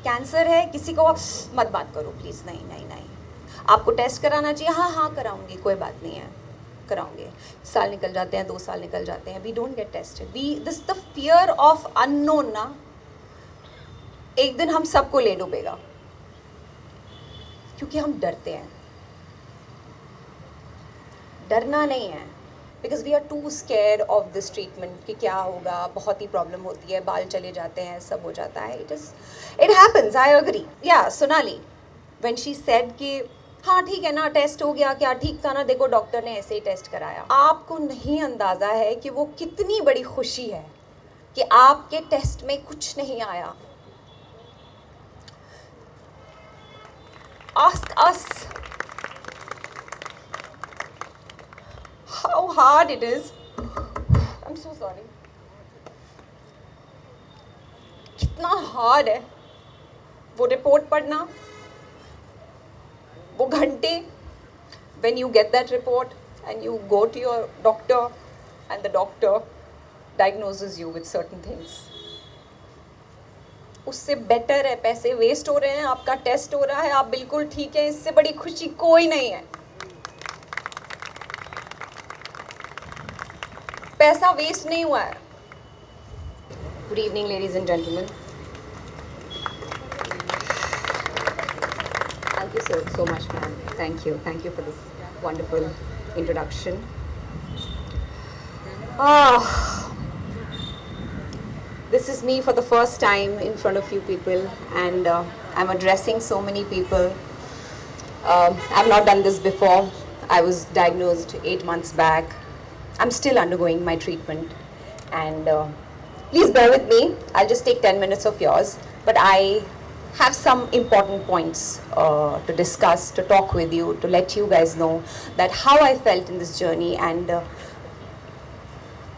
Cancer है, किसी को मत बात करो प्लीज़, नहीं नहीं नहीं, आपको टेस्ट कराना चाहिए, हाँ हाँ कराऊंगी, कोई बात नहीं है, कराओगे। साल निकल जाते हैं, 2 साल निकल जाते हैं, we don't get tested. We this the fear of unknown ना, एक दिन हम सबको ले डूबेगा, क्योंकि हम डरते हैं। डरना नहीं है, because we are too scared of this treatment कि क्या होगा, बहुत ही प्रॉब्लम होती है, बाल चले जाते हैं, सब हो जाता है। It happens, I agree. या सोनाली व्हेन शी सेड कि हाँ ठीक है ना, टेस्ट हो गया, क्या ठीक था ना, देखो डॉक्टर ने ऐसे ही टेस्ट कराया, आपको नहीं अंदाज़ा है कि वो कितनी बड़ी खुशी है कि आपके टेस्ट में कुछ नहीं आया। Ask us how hard it is. I'm so sorry. कितना हार्ड है वो रिपोर्ट पढ़ना, वो घंटे, when you get that report and you go to your doctor and the doctor diagnoses you with certain things. उससे बेटर है, पैसे waste हो रहे हैं, आपका टेस्ट हो रहा है, आप बिल्कुल ठीक है, इससे बड़ी खुशी कोई नहीं है। पैसा वेस्ट नहीं हुआ है। Good evening ladies and gentleman, thank you so much ma'am, thank you for this wonderful introduction. This is me for the first time in front of few people, and I'm addressing so many people. I've not done this before. I was diagnosed 8 months back. I'm still undergoing my treatment, and please bear with me. I'll just take 10 minutes of yours, but I have some important points to discuss, to talk with you, to let you guys know that how I felt in this journey, and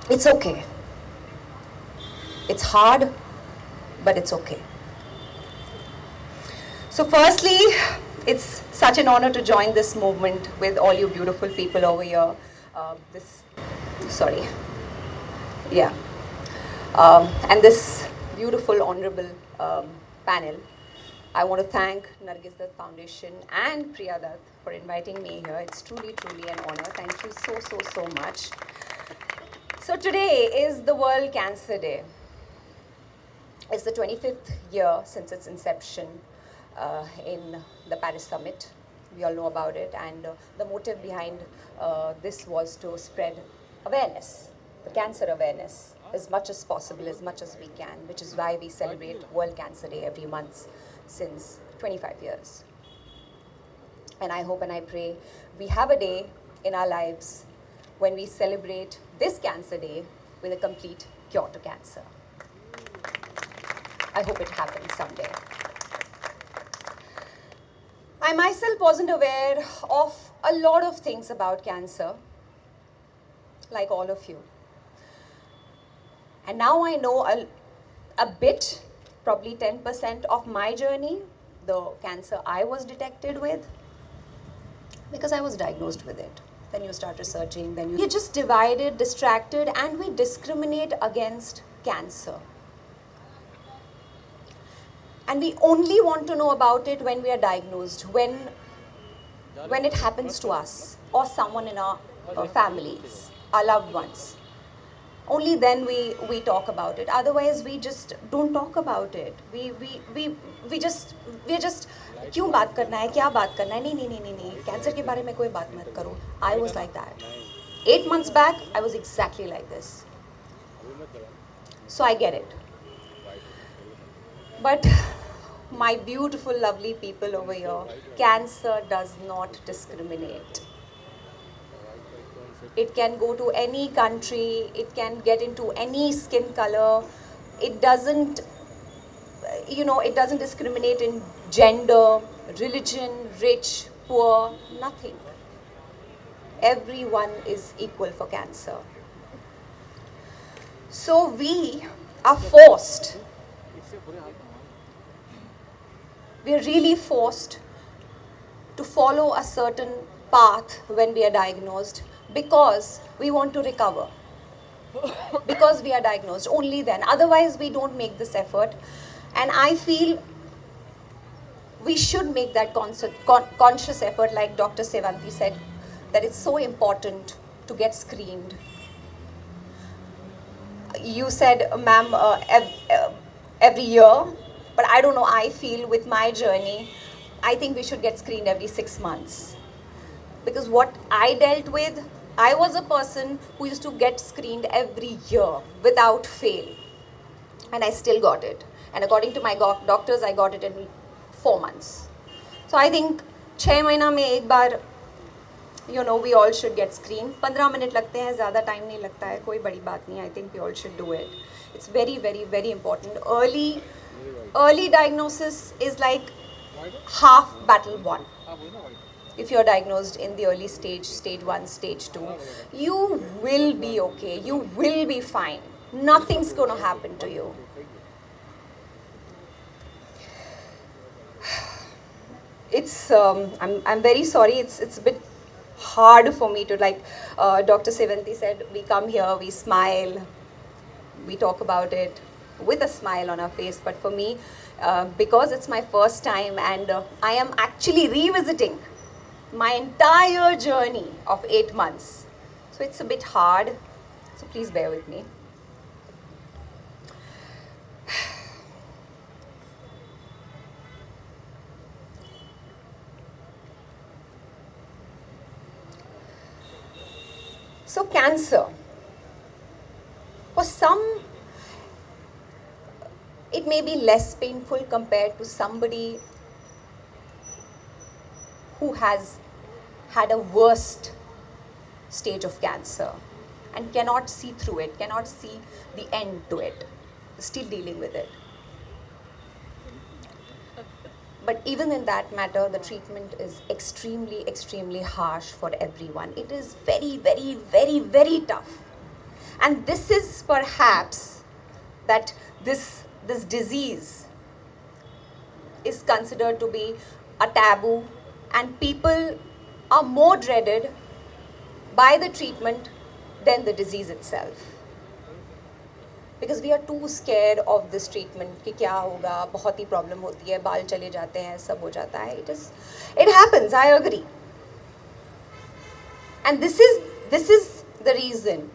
it's okay. It's hard, but it's okay. So firstly, it's such an honor to join this movement with all you beautiful people over here. And this beautiful, honorable panel. I want to thank Nargis Dutt Foundation and Priya Dutt for inviting me here. It's truly, truly an honor. Thank you so much. So today is the World Cancer Day. It's the 25th year since its inception in the Paris Summit. We all know about it, and the motive behind this was to spread awareness, the cancer awareness, as much as possible, as much as we can, which is why we celebrate World Cancer Day every month since 25 years. And I hope and I pray we have a day in our lives when we celebrate this Cancer Day with a complete cure to cancer. I hope it happens someday. I myself wasn't aware of a lot of things about cancer, like all of you. And now I know a bit, probably 10% of my journey, the cancer I was detected with, because I was diagnosed with it. Then you start researching, then you're just divided, distracted, and we discriminate against cancer. And we only want to know about it when we are diagnosed, when it happens to us or someone in our families, our loved ones. Only then we talk about it. Otherwise, we just don't talk about it. We just क्यों बात करना है, क्या बात करना है, नहीं, cancer के बारे में कोई बात मत करो. I was like that. 8 months back, I was exactly like this. So I get it. But my beautiful, lovely people over here, cancer does not discriminate. It can go to any country, it can get into any skin color. It doesn't, it doesn't discriminate in gender, religion, rich, poor, nothing. Everyone is equal for cancer. So we are forced, we're really forced to follow a certain path when we are diagnosed, because we want to recover. Because we are diagnosed, only then. Otherwise, we don't make this effort. And I feel we should make that conscious effort, like Dr. Sevanti said, that it's so important to get screened. You said, ma'am, every year, but I don't know, I feel with my journey, I think we should get screened every 6 months. Because what I dealt with, I was a person who used to get screened every year without fail. And I still got it. And according to my doctors, I got it in 4 months. So I think 6 महीना में एक बार, you know, we all should get screened. 15 minute लगते हैं, ज़्यादा time नहीं लगता है, कोई बड़ी बात नहीं. I think we all should do it. It's very, very, very important. Early diagnosis is like half battle won. If you're diagnosed in the early stage, stage 1, stage 2, you will be okay. You will be fine. Nothing's going to happen to you. It's I'm very sorry. It's a bit hard for me to, like Dr. Sevanti said, we come here, we smile, we talk about it with a smile on our face. But for me, because it's my first time and I am actually revisiting my entire journey of 8 months, so it's a bit hard. So please bear with me. So cancer, for some, it may be less painful compared to somebody who has had a worst stage of cancer and cannot see through it, cannot see the end to it, still dealing with it. But even in that matter, the treatment is extremely, extremely harsh for everyone. It is very, very, very, very tough. And this is perhaps that this disease is considered to be a taboo, and people are more dreaded by the treatment than the disease itself. Because we are too scared of this treatment कि क्या होगा, बहुत ही problem होती है, बाल चले जाते हैं, सब हो जाता है. It happens, I agree. And this is the reason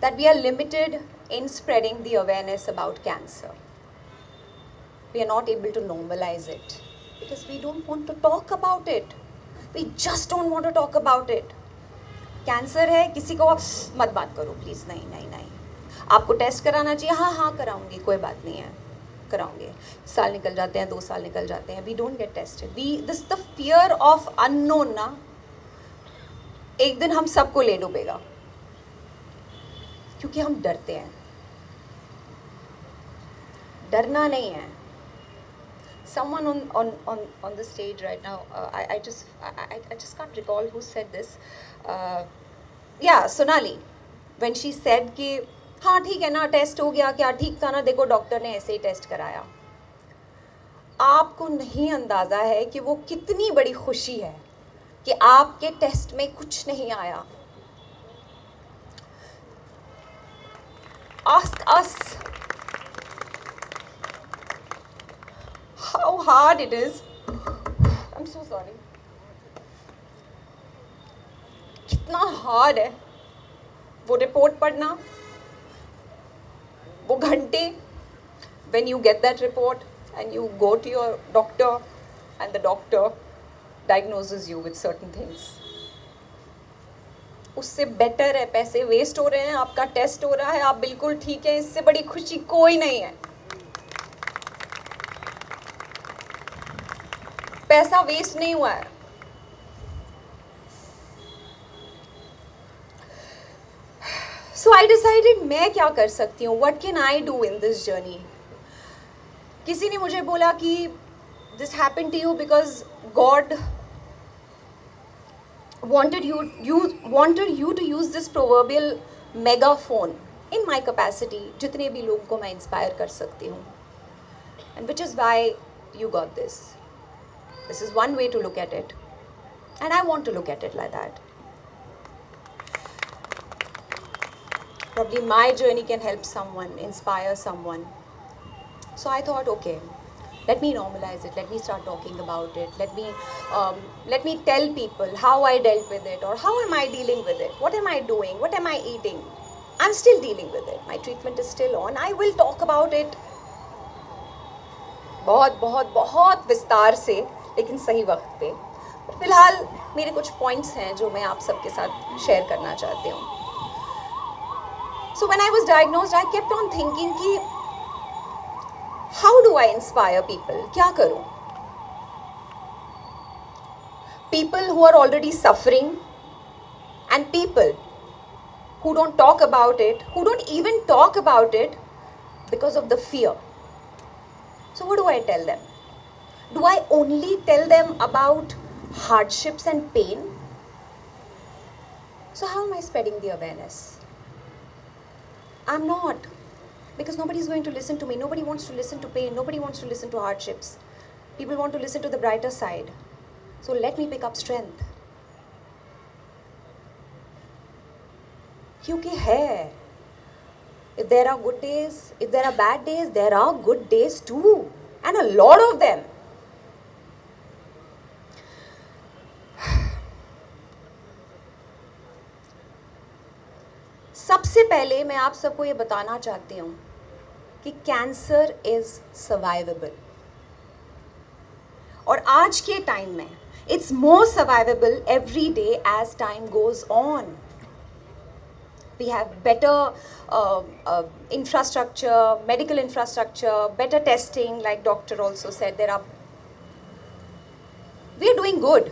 that we are limited in spreading the awareness about cancer. We are not able to normalize it because we don't want to talk about it. We just don't want to talk about it. Cancer है, किसी को मत बात करो please, नहीं नहीं नहीं. आपको टेस्ट कराना चाहिए, हाँ हाँ कराऊंगी, कोई बात नहीं है, कराऊंगे. साल निकल जाते हैं, 2 साल निकल जाते हैं, we don't get tested. This the fear of unknown ना, एक दिन हम सबको ले डूबेगा क्योंकि हम डरते हैं. डरना नहीं है. Someone on the stage right now, I just can't recall who said this. Yeah, Sonali, when she said कि हाँ ठीक है ना, टेस्ट हो गया, क्या ठीक था ना, देखो डॉक्टर ने ऐसे ही टेस्ट कराया. आपको नहीं अंदाज़ा है कि वो कितनी बड़ी खुशी है कि आपके टेस्ट में कुछ नहीं आया. Ask us how hard it is. I'm so sorry. कितना हार्ड है वो रिपोर्ट पढ़ना, वो घंटे. when you get that report and you go to your doctor and the doctor diagnoses you with certain things, उससे बेटर है, पैसे waste हो रहे हैं, आपका टेस्ट हो रहा है, आप बिल्कुल ठीक है, इससे बड़ी खुशी कोई नहीं है. पैसा वेस्ट नहीं हुआ है. So I decided मैं क्या कर सकती हूँ, what can I do in this journey. किसी ने मुझे बोला कि this happened to you because God wanted you to use this proverbial megaphone in my capacity, जितने भी लोगों को मैं inspire कर सकती हूँ, and which is why you got this. This is one way to look at it, and I want to look at it like that. Probably my journey can help someone, inspire someone. So I thought, okay, Let me normalize it. Let me start talking about it. Let me tell people how I dealt with it, or how am I dealing with it. What am I doing? What am I eating? I'm still dealing with it. My treatment is still on. I will talk about it बहुत बहुत बहुत विस्तार से, लेकिन सही वक्त पे. फिलहाल मेरे कुछ पॉइंट्स हैं जो मैं आप सबके साथ शेयर करना चाहती हूँ. So when I was diagnosed, I kept on thinking कि how do I inspire people? क्या करूँ? People who are already suffering and people who don't talk about it, who don't even talk about it because of the fear. So what do I tell them? Do I only tell them about hardships and pain? So how am I spreading the awareness? I'm not. Because nobody is going to listen to me. Nobody wants to listen to pain. Nobody wants to listen to hardships. People want to listen to the brighter side. So let me pick up strength. क्योंकि है. If there are good days, if there are bad days, there are good days too. And a lot of them. सबसे पहले मैं आप सबको ये बताना चाहती हूँ कि कैंसर इज सर्वाइवेबल. और आज के टाइम में it's more survivable every day as time goes on. We have better infrastructure, medical infrastructure, better testing, like doctor also said. We are doing good.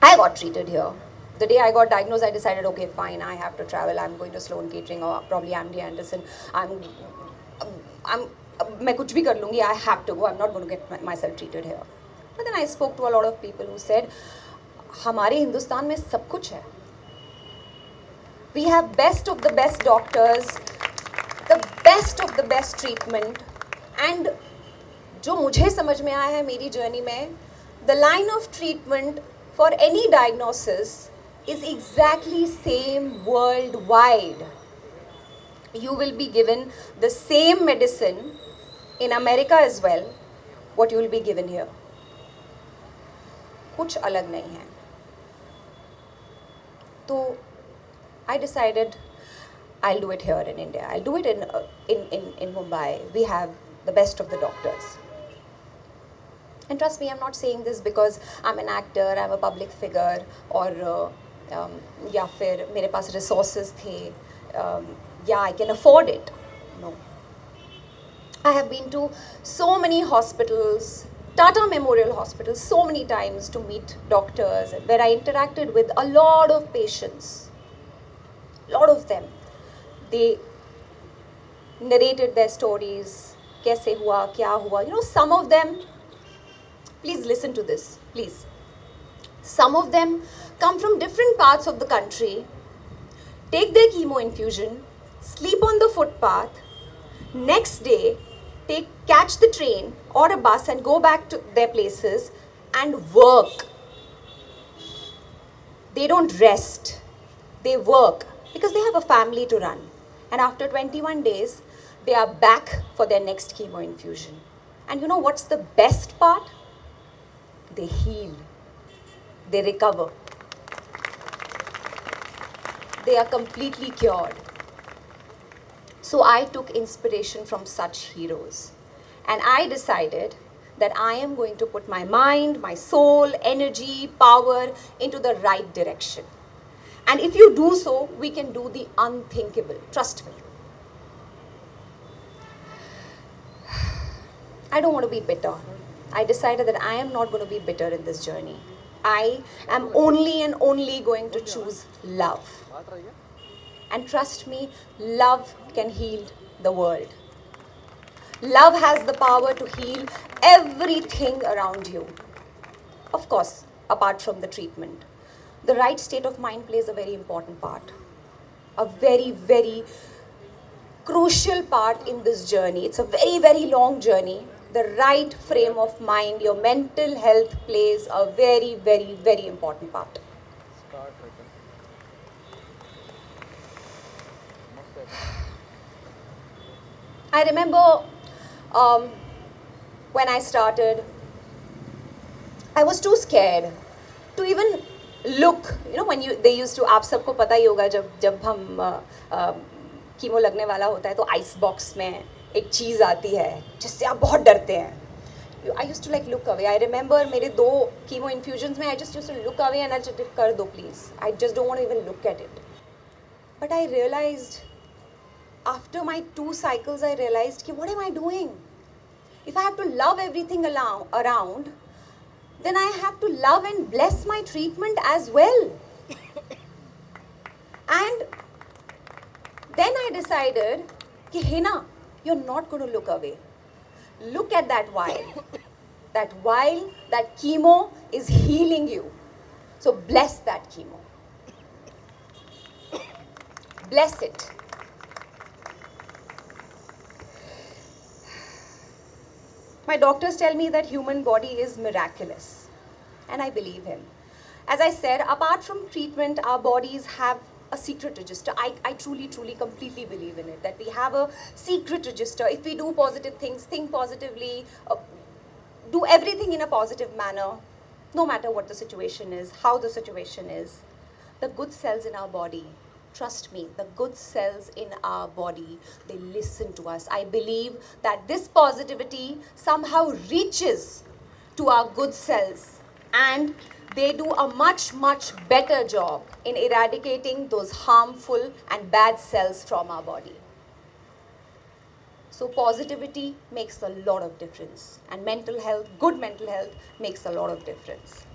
I got treated here. The day I got diagnosed, I decided, okay, fine, I have to travel. I'm going to Sloan Kettering or probably MD Anderson. मैं कुछ भी कर लूँगी. I have to go. I'm not going to get myself treated here. But then I spoke to a lot of people who said, हमारे हिंदुस्तान में सब कुछ है. We have best of the best doctors, the best of the best treatment, and जो मुझे समझ में आया है मेरी जर्नी में, the line of treatment for any diagnosis is exactly same worldwide. You will be given the same medicine in America as well, what you will be given here. कुछ अलग नहीं है. तो I decided I'll do it here in India. I'll do it in Mumbai. We have the best of the doctors. And trust me, I'm not saying this because I'm an actor, I'm a public figure, or या फिर मेरे पास resources थे, yeah, I can afford it. No. I have been to so many hospitals, Tata Memorial Hospital, so many times to meet doctors, where I interacted with a lot of patients. Lot of them, they narrated their stories. कैसे हुआ, क्या हुआ. You know, some of them, please listen to this, please. Some of them come from different parts of the country, take their chemo infusion, sleep on the footpath, next day catch the train or a bus and go back to their places and work. They don't rest, they work. Because they have a family to run. And after 21 days, they are back for their next chemo infusion. And you know what's the best part? They heal. They recover. They are completely cured. So I took inspiration from such heroes. And I decided that I am going to put my mind, my soul, energy, power into the right direction. And if you do so, we can do the unthinkable. Trust me. I don't want to be bitter. I decided that I am not going to be bitter in this journey. I am only and only going to choose love. And trust me, love can heal the world. Love has the power to heal everything around you. Of course, apart from the treatment. The right state of mind plays a very important part. A very, very crucial part in this journey. It's a very, very long journey. The right frame of mind, your mental health plays a very, very, very important part. I remember when I started, I was too scared to even look. You know, when they used to, आप सबको पता ही होगा जब हम chemo लगने वाला होता है तो आइस बॉक्स में एक चीज़ आती है जिससे आप बहुत डरते हैं. I used to like look away. I remember मेरे 2 chemo infusions में I just used to look away and I just कर दो please. I just don't want to even look at it. But I realized after my 2 cycles, I realized कि what am I doing? If I have to love everything around, then I have to love and bless my treatment as well. And then I decided कि Hina, you're not going to look away. Look at that vial. That vial, that chemo is healing you. So bless that chemo. Bless it. My doctors tell me that human body is miraculous. And I believe him. As I said, apart from treatment, our bodies have a secret register. I truly, completely believe in it. That we have a secret register. If we do positive things, think positively, do everything in a positive manner, no matter what the situation is, how the situation is, the good cells in our body, trust me, the good cells in our body, they listen to us. I believe that this positivity somehow reaches to our good cells and they do a much, much better job in eradicating those harmful and bad cells from our body. So positivity makes a lot of difference, and mental health, good mental health, makes a lot of difference.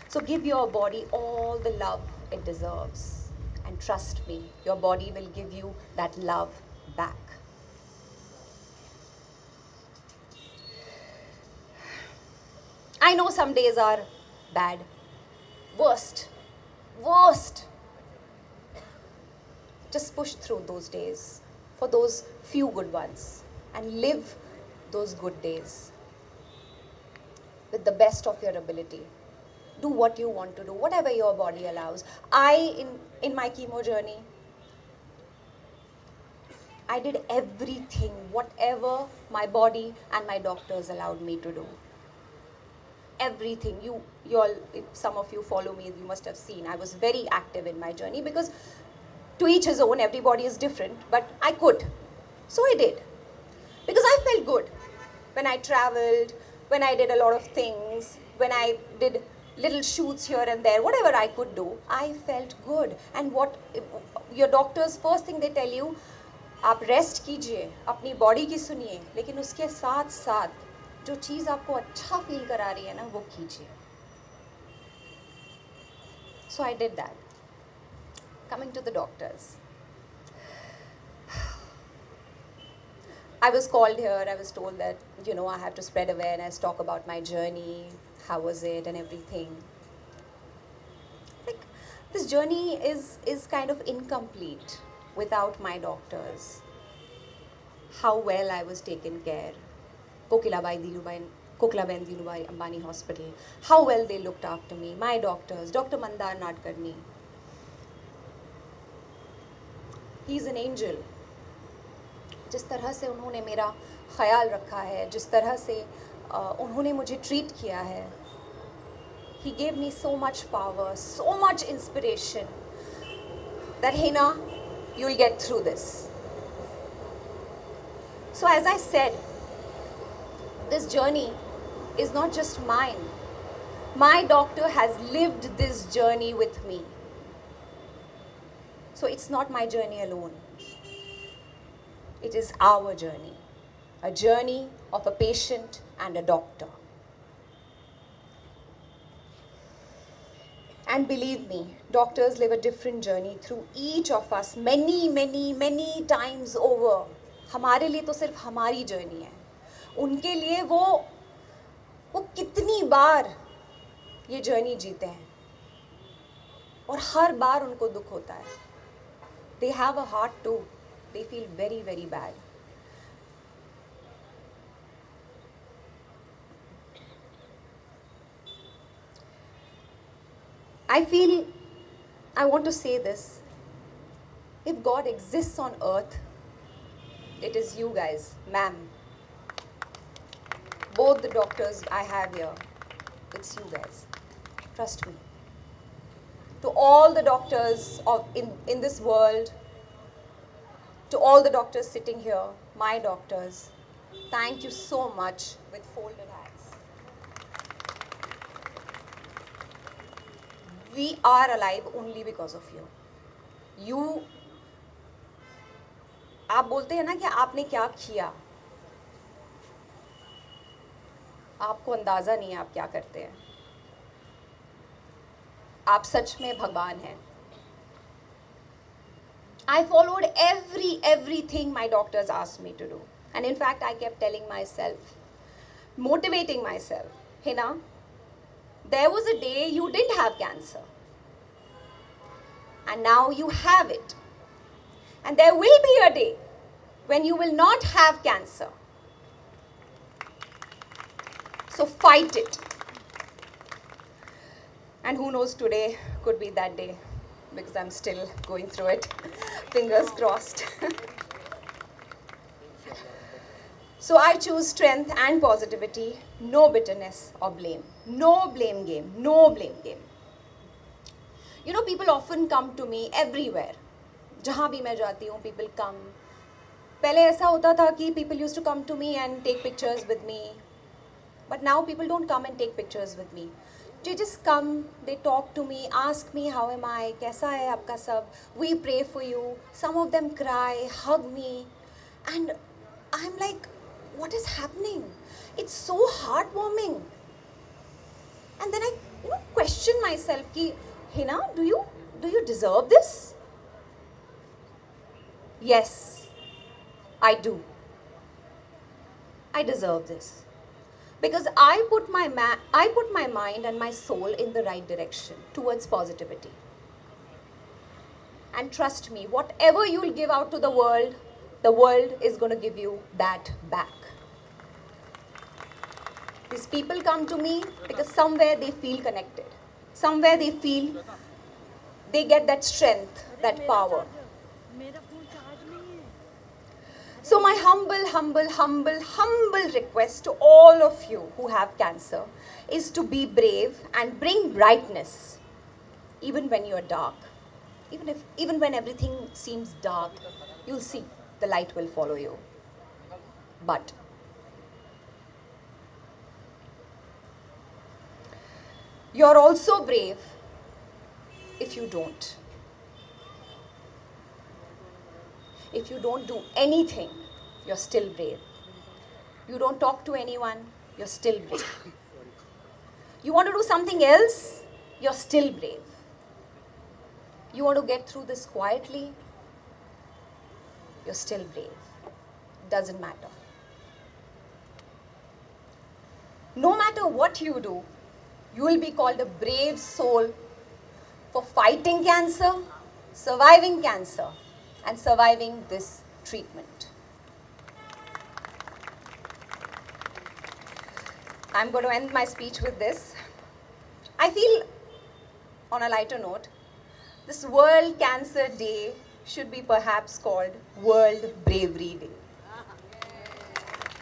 So give your body all the love it deserves, and trust me, your body will give you that love back. I know some days are bad. Worst. Just push through those days for those few good ones and live those good days with the best of your ability. Do what you want to do, whatever your body allows. In my chemo journey, I did everything, whatever my body and my doctors allowed me to do. Everything. You all, if some of you follow me, you must have seen I was very active in my journey, because to each his own, everybody is different, but I could. So I did. Because I felt good. When I traveled, when I did a lot of things, when I did little shoots here and there, whatever I could do, I felt good. And what your doctors, first thing they tell you, आप rest कीजिए, अपनी body की सुनिए, लेकिन उसके साथ साथ जो चीज़ आपको अच्छा फील करा रही है ना, वो कीजिए. So I did that. Coming to the doctors, I was called here. I was told that, I have to spread awareness, talk about my journey, how was it and everything. Like, this journey is kind of incomplete without my doctors. How well I was taken care. Kokilaben Dhirubhai Ambani Hospital. How well they looked after me. My doctors, Dr. Mandar Nadkarni. He's an angel. जिस तरह से उन्होंने मेरा ख्याल रखा है, जिस तरह से उन्होंने मुझे ट्रीट किया है, he gave me so much power, so much inspiration that Hina, you'll get through this. So as I said, this journey is not just mine. My doctor has lived this journey with me. So it's not my journey alone. It is our journey. A journey of a patient and a doctor. And believe me, doctors live a different journey through each of us many, many, many times over. हमारे लिए तो सिर्फ हमारी journey है. उनके लिए वो कितनी बार ये जर्नी जीते हैं और हर बार उनको दुख होता है. They have a heart too. They feel very, very bad. I want to say this. If God exists on earth, it is you guys, ma'am. both the doctors I have here, it's you guys. Trust me. To all the doctors in this world, to all the doctors sitting here, my doctors, thank you so much with folded hands. We are alive only because of you. You, आप बोलते हैं ना कि आपने क्या किया, आपको अंदाज़ा नहीं है आप क्या करते हैं. आप सच में भगवान हैं. I followed everything my doctors asked me to do. And in fact, I kept telling myself, motivating myself, Hina, there was a day you didn't have cancer. And now you have it. And there will be a day when you will not have cancer. So fight it. And who knows, today could be that day, because I'm still going through it. Fingers crossed. So I choose strength and positivity, no bitterness or blame. No blame game, no blame game. You know, people often come to me everywhere. जहाँ भी मैं जाती हूँ, people come. पहले ऐसा होता था कि people used to come to me and take pictures with me. But now people don't come and take pictures with me. They just come, they talk to me, ask me how am I, कैसा है आपका सब, we pray for you. Some of them cry, hug me, and I'm like, what is happening? It's so heartwarming. And then I, question myself, ki, Hina, do you deserve this? Yes, I do. I deserve this. Because I put my mind and my soul in the right direction towards positivity. And trust me, whatever you'll give out to the world is going to give you that back. These people come to me because somewhere they feel connected. Somewhere they feel they get that strength, that power. So my humble request to all of you who have cancer is to be brave and bring brightness even when you are dark. Even when everything seems dark, you'll see the light will follow you. But you're also brave if you don't. If you don't do anything, you're still brave. You don't talk to anyone, you're still brave. You want to do something else, you're still brave. You want to get through this quietly, you're still brave. Doesn't matter. No matter what you do, you will be called a brave soul for fighting cancer, surviving cancer, and surviving this treatment. I'm going to end my speech with this. I feel, on a lighter note, this World Cancer Day should be perhaps called World Bravery Day.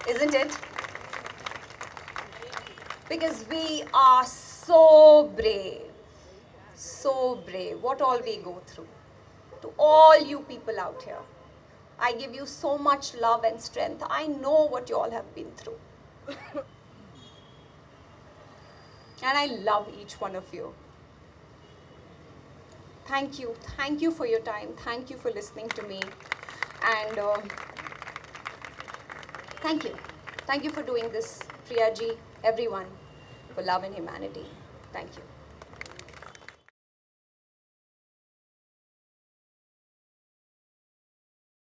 Isn't it? Because we are so brave. So brave. What all we go through. To all you people out here, I give you so much love and strength. I know what you all have been through. And I love each one of you. Thank you. Thank you for your time. Thank you for listening to me. And thank you. Thank you for doing this, Priya ji, everyone, for love and humanity. Thank you.